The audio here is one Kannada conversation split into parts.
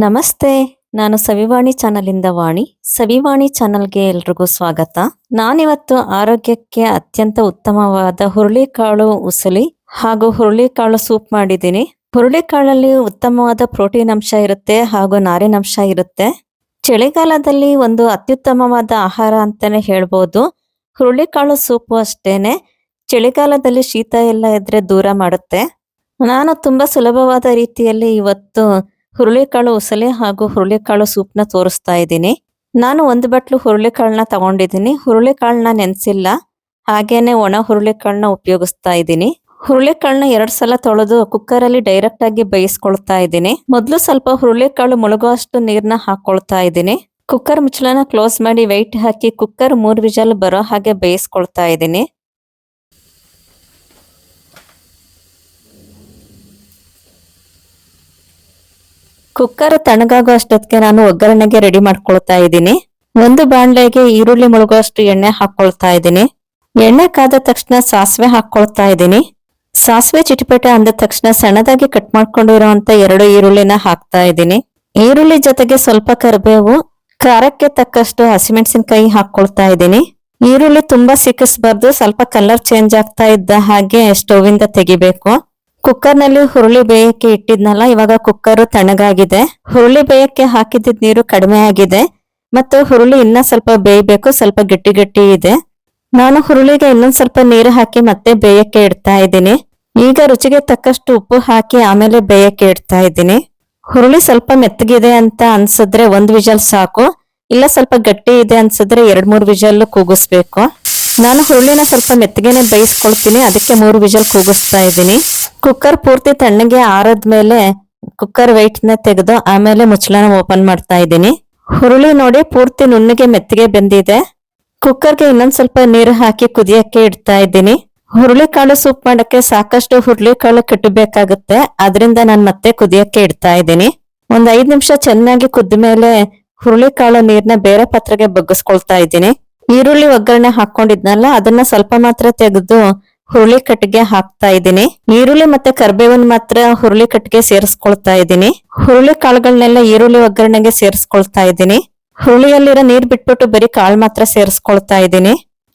ನಮಸ್ತೆ. ನಾನು ಸವಿವಾಣಿ ಚಾನಲಿಂದ ವಾಣಿ. ಸವಿವಾಣಿ ಚಾನಲ್ಗೆ ಎಲ್ರಿಗೂ ಸ್ವಾಗತ. ನಾನಿವತ್ತು ಆರೋಗ್ಯಕ್ಕೆ ಅತ್ಯಂತ ಉತ್ತಮವಾದ ಹುರುಳಿಕಾಳು ಉಸಲಿ ಹಾಗೂ ಹುರುಳಿಕಾಳು ಸೂಪ್ ಮಾಡಿದ್ದೀನಿ. ಹುರುಳಿಕಾಳಲ್ಲಿ ಉತ್ತಮವಾದ ಪ್ರೋಟೀನ್ ಅಂಶ ಇರುತ್ತೆ ಹಾಗೂ ನಾರಿನಂಶ ಇರುತ್ತೆ. ಚಳಿಗಾಲದಲ್ಲಿ ಒಂದು ಅತ್ಯುತ್ತಮವಾದ ಆಹಾರ ಅಂತಾನೆ ಹೇಳ್ಬೋದು. ಹುರುಳಿಕಾಳು ಸೂಪು ಅಷ್ಟೇನೆ ಚಳಿಗಾಲದಲ್ಲಿ ಶೀತ ಎಲ್ಲ ಇದ್ರೆ ದೂರ ಮಾಡುತ್ತೆ. ನಾನು ತುಂಬಾ ಸುಲಭವಾದ ರೀತಿಯಲ್ಲಿ ಇವತ್ತು ಹುರುಳಿಕಾಳು ಉಸಲಿ ಹಾಗೂ ಹುರುಳಿಕಾಳು ಸೂಪ್ನ ತೋರಿಸ್ತಾ ಇದ್ದೀನಿ. ನಾನು ಒಂದು ಬಟ್ಲು ಹುರುಳಿಕಾಳನ್ನ ತಗೊಂಡಿದ್ದೀನಿ. ಹುರುಳಿಕಾಳನ್ನ ನೆನೆಸಿಲ್ಲ, ಹಾಗೇನೆ ಒಣ ಹುರುಳಿಕಾಳನ್ನ ಉಪಯೋಗಿಸ್ತಾ ಇದ್ದೀನಿ. ಹುರುಳಿಕಾಳನ್ನ 2 ಸಲ ತೊಳೆದು ಕುಕ್ಕರಲ್ಲಿ ಡೈರೆಕ್ಟ್ ಆಗಿ ಬೇಯಿಸ್ಕೊಳ್ತಾ ಇದ್ದೀನಿ. ಮೊದಲು ಸ್ವಲ್ಪ ಹುರುಳಿಕಾಳು ಮುಳುಗುವಷ್ಟು ನೀರನ್ನ ಹಾಕೊಳ್ತಾ ಇದ್ದೀನಿ. ಕುಕ್ಕರ್ ಮುಚ್ಚಳನ ಕ್ಲೋಸ್ ಮಾಡಿ ವೆಯ್ಟ್ ಹಾಕಿ ಕುಕ್ಕರ್ 3 ವಿಜಲ್ ಬರೋ ಹಾಗೆ ಬೇಯಿಸ್ಕೊಳ್ತಾ ಇದ್ದೀನಿ. ಕುಕ್ಕರ್ ತಣ್ಣಗಾಗೋ ಅಷ್ಟೊತ್ತಿಗೆ ನಾನು ಒಗ್ಗರಣೆಗೆ ರೆಡಿ ಮಾಡ್ಕೊಳ್ತಾ ಇದ್ದೀನಿ. ಒಂದು ಬಾಣಲೆಗೆ ಈರುಳ್ಳಿ ಮುಳುಗುವಷ್ಟು ಎಣ್ಣೆ ಹಾಕೊಳ್ತಾ ಇದ್ದೀನಿ. ಎಣ್ಣೆ ಕಾದ ತಕ್ಷಣ ಸಾಸಿವೆ ಹಾಕೊಳ್ತಾ ಇದ್ದೀನಿ. ಸಾಸಿವೆ ಚಿಟಪಟ ಅಂದ ತಕ್ಷಣ ಸಣ್ಣದಾಗಿ ಕಟ್ ಮಾಡ್ಕೊಂಡಿರುವಂತ 2 ಈರುಳ್ಳಿನ ಹಾಕ್ತಾ ಇದ್ದೀನಿ. ಈರುಳ್ಳಿ ಜೊತೆಗೆ ಸ್ವಲ್ಪ ಕರಿಬೇವು, ಖಾರಕ್ಕೆ ತಕ್ಕಷ್ಟು ಹಸಿಮೆಣಸಿನಕಾಯಿ ಹಾಕೊಳ್ತಾ ಇದ್ದೀನಿ. ಈರುಳ್ಳಿ ತುಂಬಾ ಸಿಕ್ಕಿಸ್ಬಾರ್ದು, ಸ್ವಲ್ಪ ಕಲರ್ ಚೇಂಜ್ ಆಗ್ತಾ ಇದ್ದ ಹಾಗೆ ಸ್ಟವ್ ಇಂದ ತೆಗಿಬೇಕು. ಕುಕ್ಕರ್ ನಲ್ಲಿ ಹುರುಳಿ ಬೇಯಕ್ಕೆ ಇಟ್ಟಿದ್ನಲ್ಲ, ಇವಾಗ ಕುಕ್ಕರ್ ತಣ್ಣಗಾಗಿದೆ. ಹುರುಳಿ ಬೇಯಕ್ಕೆ ಹಾಕಿದ್ದ ನೀರು ಕಡಿಮೆ ಆಗಿದೆ ಮತ್ತು ಹುರುಳಿ ಇನ್ನ ಸ್ವಲ್ಪ ಬೇಯಬೇಕು, ಸ್ವಲ್ಪ ಗಟ್ಟಿ ಗಟ್ಟಿ ಇದೆ. ನಾನು ಹುರುಳಿಗೆ ಇನ್ನೊಂದ್ ಸ್ವಲ್ಪ ನೀರು ಹಾಕಿ ಮತ್ತೆ ಬೇಯಕ್ಕೆ ಇಡ್ತಾ ಇದ್ದೀನಿ. ಈಗ ರುಚಿಗೆ ತಕ್ಕಷ್ಟು ಉಪ್ಪು ಹಾಕಿ ಆಮೇಲೆ ಬೇಯಕ್ಕೆ ಇಡ್ತಾ ಇದ್ದೀನಿ. ಹುರುಳಿ ಸ್ವಲ್ಪ ಮೆತ್ತಗಿದೆ ಅಂತ ಅನ್ಸಿದ್ರೆ 1 ವಿಜಲ್ ಸಾಕು, ಇಲ್ಲ ಸ್ವಲ್ಪ ಗಟ್ಟಿ ಇದೆ ಅನ್ಸಿದ್ರೆ 2-3 ವಿಜಲ್ ಕೂಗಿಸ್ಬೇಕು. ನಾನು ಹುರುಳಿನ ಸ್ವಲ್ಪ ಮೆತ್ತಗೆನೆ ಬೇಯಿಸ್ಕೊಳ್ತೀನಿ, ಅದಕ್ಕೆ 3 ವಿಜಲ್ ಕೂಗಿಸ್ತಾ ಇದ್ದೀನಿ. ಕುಕ್ಕರ್ ಪೂರ್ತಿ ತಣ್ಣಗೆ ಆರದ್ಮೇಲೆ ಕುಕ್ಕರ್ ವೆಯ್ಟ್ ನ ತೆಗೆದು ಆಮೇಲೆ ಮುಚ್ಚಳನ ಓಪನ್ ಮಾಡ್ತಾ ಇದ್ದೀನಿ. ಹುರುಳಿ ನೋಡಿ ಪೂರ್ತಿ ನುಣ್ಣಗೆ ಮೆತ್ತಗೆ ಬೆಂದಿದೆ. ಕುಕ್ಕರ್ಗೆ ಇನ್ನೊಂದ್ ಸ್ವಲ್ಪ ನೀರು ಹಾಕಿ ಕುದಿಯಕ್ಕೆ ಇಡ್ತಾ ಇದ್ದೀನಿ. ಹುರುಳಿಕಾಳು ಸೂಪ್ ಮಾಡಕ್ಕೆ ಸಾಕಷ್ಟು ಹುರುಳಿಕಾಳು ಕಟ್ಟಬೇಕಾಗುತ್ತೆ, ಅದರಿಂದ ನಾನು ಮತ್ತೆ ಕುದಿಯಕ್ಕೆ ಇಡ್ತಾ ಇದ್ದೀನಿ. ಒಂದ್ 5 ನಿಮಿಷ ಚೆನ್ನಾಗಿ ಕುದ್ದ ಮೇಲೆ ಹುರುಳಿಕಾಳು ನೀರ್ನ ಬೇರೆ ಪಾತ್ರೆಗೆ ಬಗ್ಗಿಸ್ಕೊಳ್ತಾ ಇದ್ದೀನಿ. ಈರುಳ್ಳಿ ಒಗ್ಗರಣೆ ಹಾಕೊಂಡಿದ್ನಲ್ಲ, ಅದನ್ನ ಸ್ವಲ್ಪ ಮಾತ್ರ ತೆಗೆದು ಹುರುಳಿ ಕಟ್ಟಿಗೆ ಹಾಕ್ತಾ ಇದ್ದೀನಿ. ಈರುಳ್ಳಿ ಮತ್ತೆ ಕರಿಬೇವನ್ ಮಾತ್ರ ಹುರುಳಿ ಕಟ್ಟಿಗೆ ಸೇರಿಸ್ಕೊಳ್ತಾ ಇದ್ದೀನಿ. ಹುರುಳಿ ಕಾಳುಗಳನ್ನೆಲ್ಲ ಈರುಳ್ಳಿ ಒಗ್ಗರಣೆಗೆ ಸೇರಿಸ್ಕೊಳ್ತಾ ಇದ್ದೀನಿ. ಹುರುಳಿಯಲ್ಲಿರೋ ನೀರ್ ಬಿಟ್ಬಿಟ್ಟು ಬರೀ ಕಾಳು ಮಾತ್ರ ಸೇರಿಸ್ಕೊಳ್ತಾ ಇದ್ದೀನಿ.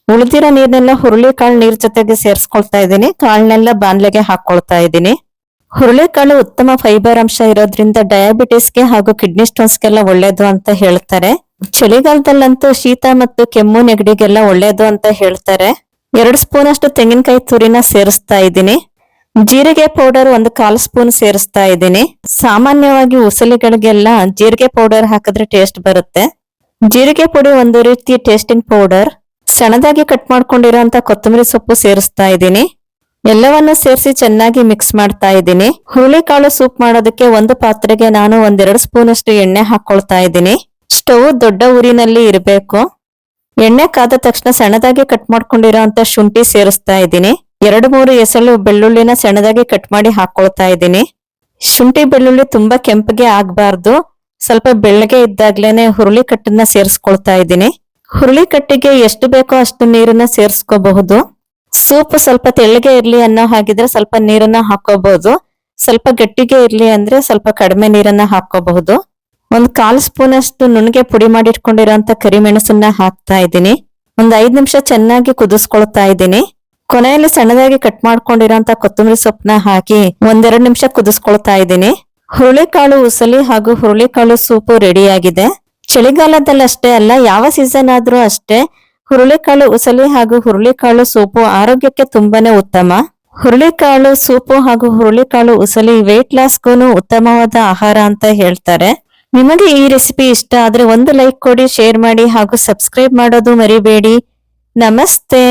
ಉಳಿದಿರೋ ನೀರ್ನೆಲ್ಲ ಹುರುಳಿ ಕಾಳು ನೀರ್ ಜೊತೆಗೆ ಸೇರಿಸ್ಕೊಳ್ತಾ ಇದ್ದೀನಿ. ಕಾಳನ್ನೆಲ್ಲ ಬಾಣ್ಲೆಗೆ ಹಾಕೊಳ್ತಾ ಇದ್ದೀನಿ. ಹುರುಳಿಕಾಳು ಉತ್ತಮ ಫೈಬರ್ ಅಂಶ ಇರೋದ್ರಿಂದ ಡಯಾಬಿಟಿಸ್ಗೆ ಹಾಗೂ ಕಿಡ್ನಿ ಸ್ಟೋನ್ಸ್ಗೆಲ್ಲ ಒಳ್ಳೇದು ಅಂತ ಹೇಳ್ತಾರೆ. ಚಳಿಗಾಲದಲ್ಲಂತೂ ಶೀತ ಮತ್ತು ಕೆಮ್ಮು ನೆಗಡಿಗೆಲ್ಲ ಒಳ್ಳೇದು ಅಂತ ಹೇಳ್ತಾರೆ. 2 ಸ್ಪೂನ್ ಅಷ್ಟು ತೆಂಗಿನಕಾಯಿ ತುರಿನ ಸೇರಿಸ್ತಾ ಇದ್ದೀನಿ. ಜೀರಿಗೆ ಪೌಡರ್ 1/4 ಸ್ಪೂನ್ ಸೇರಿಸ್ತಾ ಇದ್ದೀನಿ. ಸಾಮಾನ್ಯವಾಗಿ ಉಸಲಿಗಳಿಗೆಲ್ಲ ಜೀರಿಗೆ ಪೌಡರ್ ಹಾಕಿದ್ರೆ ಟೇಸ್ಟ್ ಬರುತ್ತೆ. ಜೀರಿಗೆ ಪುಡಿ ಒಂದು ರೀತಿ ಟೇಸ್ಟಿಂಗ್ ಪೌಡರ್. ಸಣ್ಣದಾಗಿ ಕಟ್ ಮಾಡ್ಕೊಂಡಿರೋಂತ ಕೊತ್ತಂಬರಿ ಸೊಪ್ಪು ಸೇರಿಸ್ತಾ ಇದ್ದೀನಿ. ಎಲ್ಲವನ್ನು ಸೇರಿಸಿ ಚೆನ್ನಾಗಿ ಮಿಕ್ಸ್ ಮಾಡ್ತಾ ಇದ್ದೀನಿ. ಹುರುಳಿಕಾಳು ಸೂಪ್ ಮಾಡೋದಕ್ಕೆ ಒಂದು ಪಾತ್ರೆಗೆ ನಾನು 1-2 ಸ್ಪೂನ್ ಅಷ್ಟು ಎಣ್ಣೆ ಹಾಕೊಳ್ತಾ ಇದ್ದೀನಿ. ಸ್ಟವ್ ದೊಡ್ಡ ಊರಿನಲ್ಲಿ ಇರಬೇಕು. ಎಣ್ಣೆ ಕಾದ ತಕ್ಷಣ ಸಣ್ಣದಾಗಿ ಕಟ್ ಮಾಡ್ಕೊಂಡಿರೋಂತ ಶುಂಠಿ ಸೇರಿಸ್ತಾ ಇದ್ದೀನಿ. 2-3 ಎಸಳು ಬೆಳ್ಳುಳ್ಳಿನ ಸಣ್ಣದಾಗಿ ಕಟ್ ಮಾಡಿ ಹಾಕೊಳ್ತಾ ಇದ್ದೀನಿ. ಶುಂಠಿ ಬೆಳ್ಳುಳ್ಳಿ ತುಂಬಾ ಕೆಂಪಗೆ ಆಗ್ಬಾರ್ದು, ಸ್ವಲ್ಪ ಬೆಳ್ಳಗೆ ಇದ್ದಾಗ್ಲೇನೆ ಹುರುಳಿ ಕಟ್ಟನ್ನ ಸೇರಿಸ್ಕೊಳ್ತಾ ಇದ್ದೀನಿ. ಹುರುಳಿ ಕಟ್ಟಿಗೆ ಎಷ್ಟು ಬೇಕೋ ಅಷ್ಟು ನೀರನ್ನ ಸೇರಿಸ್ಕೋಬಹುದು. ಸೂಪ್ ಸ್ವಲ್ಪ ತೆಳ್ಳಗೆ ಇರ್ಲಿ ಅನ್ನೋ ಹಾಗಿದ್ರೆ ಸ್ವಲ್ಪ ನೀರನ್ನ ಹಾಕೋಬಹುದು. ಸ್ವಲ್ಪ ಗಟ್ಟಿಗೆ ಇರ್ಲಿ ಅಂದ್ರೆ ಸ್ವಲ್ಪ ಕಡಿಮೆ ನೀರನ್ನ ಹಾಕೋಬಹುದು. 1/4 ಸ್ಪೂನ್ ಅಷ್ಟು ನುಣ್ಣಗೆ ಪುಡಿ ಮಾಡಿಟ್ಕೊಂಡಿರೋಂತ ಕರಿಮೆಣಸನ್ನ ಹಾಕ್ತಾ ಇದ್ದೀನಿ. 5 ನಿಮಿಷ ಚೆನ್ನಾಗಿ ಕುದಿಸ್ಕೊಳ್ತಾ ಇದ್ದೀನಿ. ಕೊನೆಯಲ್ಲಿ ಸಣ್ಣದಾಗಿ ಕಟ್ ಮಾಡ್ಕೊಂಡಿರೋಂತ ಕೊತ್ತಂಬರಿ ಸೊಪ್ಪನ್ನ ಹಾಕಿ 1-2 ನಿಮಿಷ ಕುದಿಸ್ಕೊಳ್ತಾ ಇದ್ದೀನಿ. ಹುರುಳಿಕಾಳು ಉಸಲಿ ಹಾಗೂ ಹುರುಳಿಕಾಳು ಸೂಪು ರೆಡಿ ಆಗಿದೆ. ಚಳಿಗಾಲದಲ್ಲಿ ಅಷ್ಟೇ ಅಲ್ಲ, ಯಾವ ಸೀಸನ್ ಆದ್ರೂ ಅಷ್ಟೇ ಹುರುಳಿಕಾಳು ಉಸಲಿ ಹಾಗೂ ಹುರುಳಿಕಾಳು ಸೂಪು ಆರೋಗ್ಯಕ್ಕೆ ತುಂಬಾನೇ ಉತ್ತಮ. ಹುರುಳಿಕಾಳು ಸೂಪು ಹಾಗೂ ಹುರುಳಿಕಾಳು ಉಸಲಿ ವೆಯ್ಟ್ ಲಾಸ್ಗೂ ಉತ್ತಮವಾದ ಆಹಾರ ಅಂತ ಹೇಳ್ತಾರೆ. ನಿಮಗೆ ಈ ರೆಸಿಪಿ ಇಷ್ಟ ಆದ್ರೆ ಒಂದು ಲೈಕ್ ಕೊಡಿ, ಶೇರ್ ಮಾಡಿ ಹಾಗೂ ಸಬ್ಸ್ಕ್ರೈಬ್ ಮಾಡೋದು ಮರಿಬೇಡಿ. ನಮಸ್ತೆ.